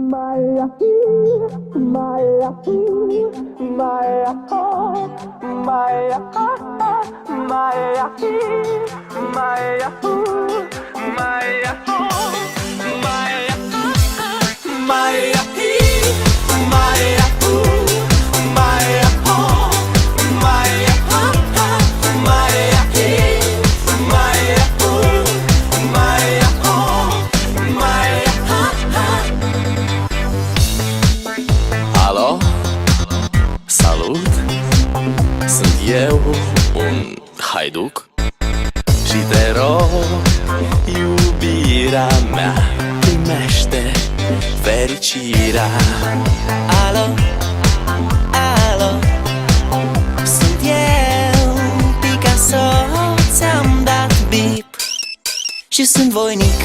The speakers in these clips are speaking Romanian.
Maya, Maya, Maya, Maya, Maya, Maya, Maya, Alo? Salut! Sunt eu, un haiduc și te rog, iubirea mea, primește fericirea. Alo, alo, sunt eu, Picasso, ți-am dat bip și sunt voinic,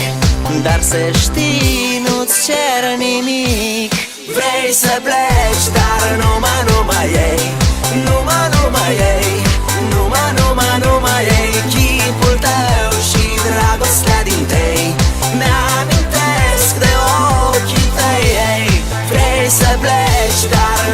dar să știi, nu-ți cer nimic. Vrei să pleci, dar numai ei, numai ei, numai ei, chipul tău și dragostea din tei mi-amintesc de ochii tăi. Vrei să pleci, dar